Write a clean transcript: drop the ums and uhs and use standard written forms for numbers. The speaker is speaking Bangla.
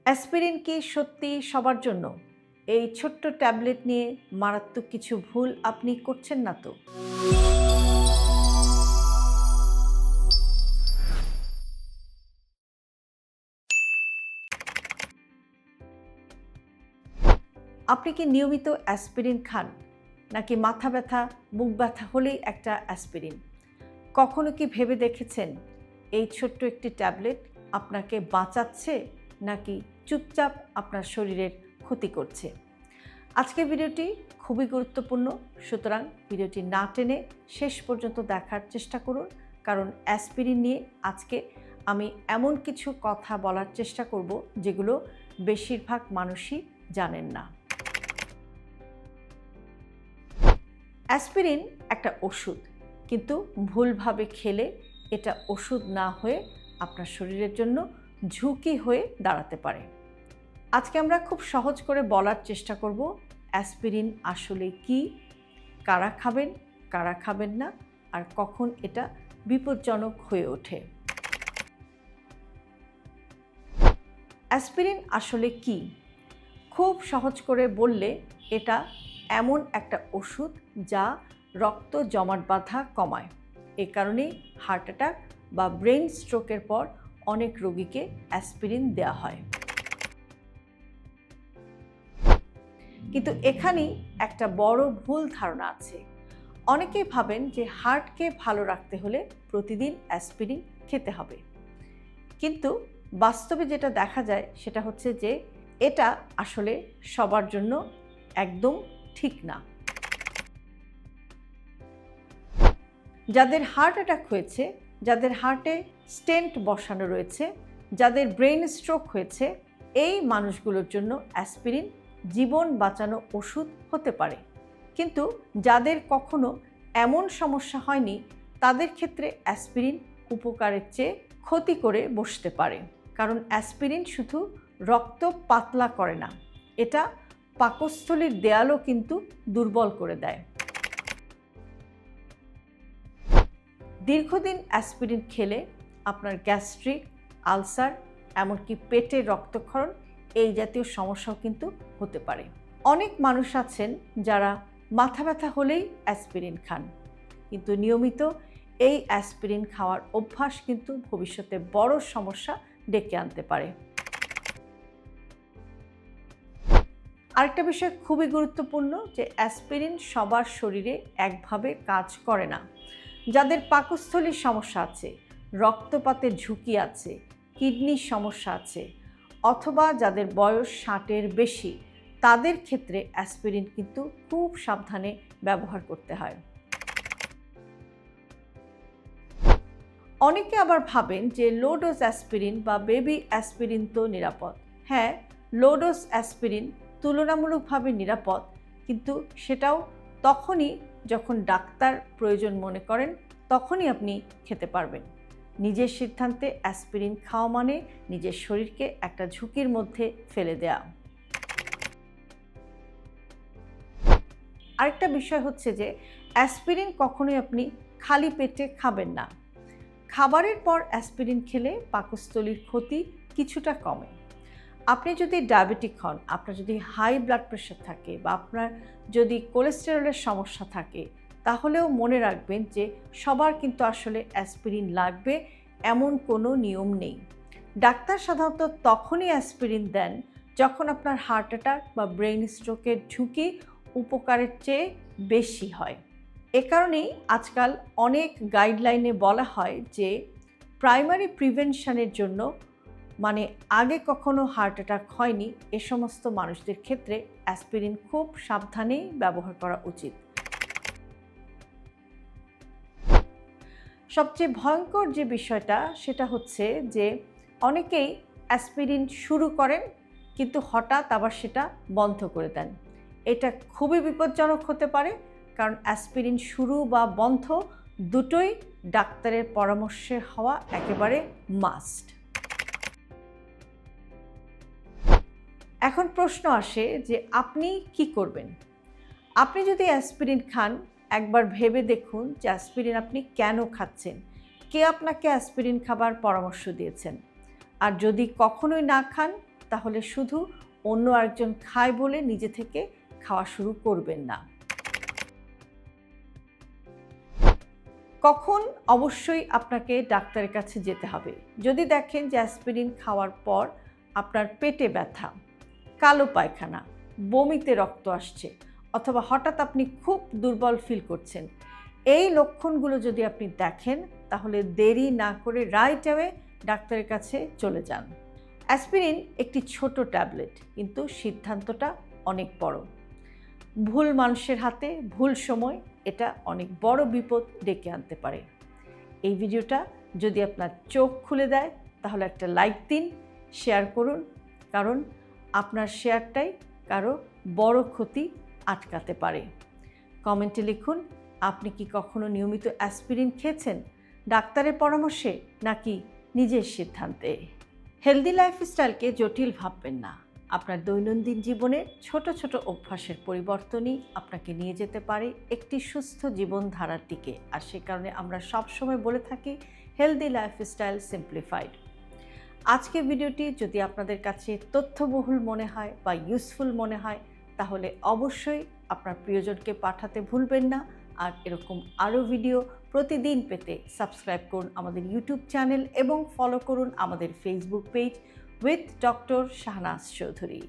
অ্যাসপিরিন কি সত্যি সবার জন্য? এই ছোট্ট ট্যাবলেট নিয়ে মারাত্মক কিছু ভুল আপনি করছেন না তো? আপনি কি নিয়মিত অ্যাসপিরিন খান? নাকি মাথা ব্যথা, বুক ব্যথা হলেই একটা অ্যাসপিরিন? কখনো কি ভেবে দেখেছেন এই ছোট্ট একটি ট্যাবলেট আপনাকে বাঁচাচ্ছে নাকি চুপচাপ আপনার শরীরের ক্ষতি করছে? আজকের ভিডিওটি খুবই গুরুত্বপূর্ণ, সুতরাং ভিডিওটি না টেনে শেষ পর্যন্ত দেখার চেষ্টা করুন, কারণ অ্যাসপিরিন নিয়ে আজকে আমি এমন কিছু কথা বলার চেষ্টা করব যেগুলো বেশিরভাগ মানুষই জানেন না। অ্যাসপিরিন একটা ওষুধ, কিন্তু ভুলভাবে খেলে এটা ওষুধ না হয়ে আপনার শরীরের জন্য ঝুঁকি হয়ে দাঁড়াতে পারে। আজকে আমরা খুব সহজ করে বলার চেষ্টা করব অ্যাসপিরিন আসলে কি, কারা খাবেন, কারা খাবেন না, আর কখন এটা বিপজ্জনক হয়ে ওঠে। অ্যাসপিরিন আসলে কি? খুব সহজ করে বললে এটা এমন একটা ওষুধ যা রক্ত জমাট বাঁধা কমায়। এ কারণেই হার্ট অ্যাটাক বা ব্রেন স্ট্রোকের পর অনেক রোগীকে অ্যাসপিরিন দেওয়া হয়। কিন্তু এখানেই একটা বড় ভুল ধারণা আছে। অনেকেই ভাবেন যে হার্টকে ভালো রাখতে হলে প্রতিদিন অ্যাসপিরিন খেতে হবে, কিন্তু বাস্তবে যেটা দেখা যায় সেটা হচ্ছে যে এটা আসলে সবার জন্য একদম ঠিক না। যাদের হার্ট অ্যাটাক হয়েছে, যাদের হার্টে স্টেন্ট বসানো রয়েছে, যাদের ব্রেন স্ট্রোক হয়েছে, এই মানুষগুলোর জন্য অ্যাসপিরিন জীবন বাঁচানো ওষুধ হতে পারে। কিন্তু যাদের কখনো এমন সমস্যা হয়নি তাদের ক্ষেত্রে অ্যাসপিরিন উপকারের চেয়ে ক্ষতি করে বসতে পারে, কারণ অ্যাসপিরিন শুধু রক্ত পাতলা করে না, এটা পাকস্থলীর দেয়ালও কিন্তু দুর্বল করে দেয়। দীর্ঘদিন অ্যাসপিরিন খেলে আপনার গ্যাস্ট্রিক, আলসার, এমনকি পেটে রক্তক্ষরণ এই জাতীয় সমস্যাও কিন্তু হতে পারে। অনেক মানুষ আছেন যারা মাথা ব্যথা হলেই অ্যাসপিরিন খান, কিন্তু নিয়মিত এই অ্যাসপিরিন খাওয়ার অভ্যাস কিন্তু ভবিষ্যতে বড় সমস্যা ডেকে আনতে পারে। আরেকটা বিষয় খুবই গুরুত্বপূর্ণ যে অ্যাসপিরিন সবার শরীরে একভাবে কাজ করে না। যাদের পাকস্থলীর সমস্যা আছে, রক্তপাতের ঝুঁকি আছে, কিডনির সমস্যা আছে, অথবা যাদের বয়স 60-এর বেশি, তাদের ক্ষেত্রে অ্যাসপিরিন কিন্তু খুব সাবধানে ব্যবহার করতে হয়। অনেকে আবার ভাবেন যে লো ডোজ অ্যাসপিরিন বা বেবি অ্যাসপিরিন তো নিরাপদ। হ্যাঁ, লো ডোজ অ্যাসপিরিন তুলনামূলকভাবে নিরাপদ, কিন্তু সেটাও তখনই যখন ডাক্তার প্রয়োজন মনে করেন তখনই আপনি খেতে পারবেন। নিজের সিদ্ধান্তে অ্যাসপিরিন খাওয়া মানে নিজের শরীরকে একটা ঝুঁকির মধ্যে ফেলে দেয়া। আরেকটা বিষয় হচ্ছে যে অ্যাসপিরিন কখনোই আপনি খালি পেটে খাবেন না। খাবারের পর অ্যাসপিরিন খেলে পাকস্থলীর ক্ষতি কিছুটা কমে। আপনি যদি ডায়াবেটিক হন, আপনার যদি হাই ব্লাড প্রেশার থাকে বা আপনার যদি কোলেস্টেরলের সমস্যা থাকে, তাহলেও মনে রাখবেন যে সবার কিন্তু আসলে অ্যাসপিরিন লাগবে এমন কোনো নিয়ম নেই। ডাক্তার সাধারণত তখনই অ্যাসপিরিন দেন যখন আপনার হার্ট অ্যাটাক বা ব্রেন স্ট্রোকের ঝুঁকি উপকারের চেয়ে বেশি হয়। এ কারণেই আজকাল অনেক গাইডলাইনে বলা হয় যে প্রাইমারি প্রিভেনশনের জন্য, মানে আগে কখনো হার্ট অ্যাটাক হয়নি এ সমস্ত মানুষদের ক্ষেত্রে অ্যাসপিরিন খুব সাবধানেই ব্যবহার করা উচিত। সবচেয়ে ভয়ঙ্কর যে বিষয়টা সেটা হচ্ছে যে অনেকেই অ্যাসপিরিন শুরু করেন কিন্তু হঠাৎ আবার সেটা বন্ধ করে দেন। এটা খুবই বিপজ্জনক হতে পারে, কারণ অ্যাসপিরিন শুরু বা বন্ধ দুটোই ডাক্তারের পরামর্শে হওয়া একেবারে মাস্ট। এখন প্রশ্ন আসে যে আপনি কি করবেন? আপনি যদি অ্যাসপিরিন খান, একবার ভেবে দেখুন যে অ্যাসপিরিন আপনি কেন খাচ্ছেন, কে আপনাকে অ্যাসপিরিন খাবার পরামর্শ দিয়েছেন। আর যদি কখনোই না খান, তাহলে শুধু অন্য আরেকজন খায় বলে নিজে থেকে খাওয়া শুরু করবেন না। কখন অবশ্যই আপনাকে ডাক্তারের কাছে যেতে হবে? যদি দেখেন যে অ্যাসপিরিন খাওয়ার পর আপনার পেটে ব্যথা, কালো পায়খানা, বমিতে রক্ত আসছে অথবা হঠাৎ আপনি খুব দুর্বল ফিল করছেন, এই লক্ষণগুলো যদি আপনি দেখেন তাহলে দেরি না করে রাইট অ্যাওয়ে ডাক্তারের কাছে চলে যান। অ্যাসপিরিন একটি ছোট ট্যাবলেট, কিন্তু সিদ্ধান্তটা অনেক বড়। ভুল মানুষের হাতে ভুল সময় এটা অনেক বড় বিপদ ডেকে আনতে পারে। এই ভিডিওটা যদি আপনার চোখ খুলে দেয় তাহলে একটা লাইক দিন, শেয়ার করুন, কারণ আপনার শেয়ারটাই কারো বড় ক্ষতি আটকাতে পারে। কমেন্টে লিখুন আপনি কি কখনো নিয়মিত অ্যাসপিরিন খেয়েছেন, ডাক্তারের পরামর্শে নাকি নিজের সিদ্ধান্তে। হেলদি লাইফস্টাইলকে জটিল ভাববেন না। আপনার দৈনন্দিন জীবনে ছোট ছোট অভ্যাসের পরিবর্তনই আপনাকে নিয়ে যেতে পারে একটি সুস্থ জীবনধারার দিকে। আর সে কারণে আমরা সবসময় বলে থাকি হেলদি লাইফস্টাইল সিম্পলিফাইড। আজকের ভিডিওটি যদি আপনাদের কাছে তথ্যবহুল মনে হয় বা ইউজফুল মনে হয় তাহলে অবশ্যই আপনার প্রিয়জনকে পাঠাতে ভুলবেন না। আর এরকম আরও ভিডিও প্রতিদিন পেতে সাবস্ক্রাইব করুন আমাদের ইউটিউব চ্যানেল এবং ফলো করুন আমাদের Facebook page with doctor Shahnaz Chowdhury.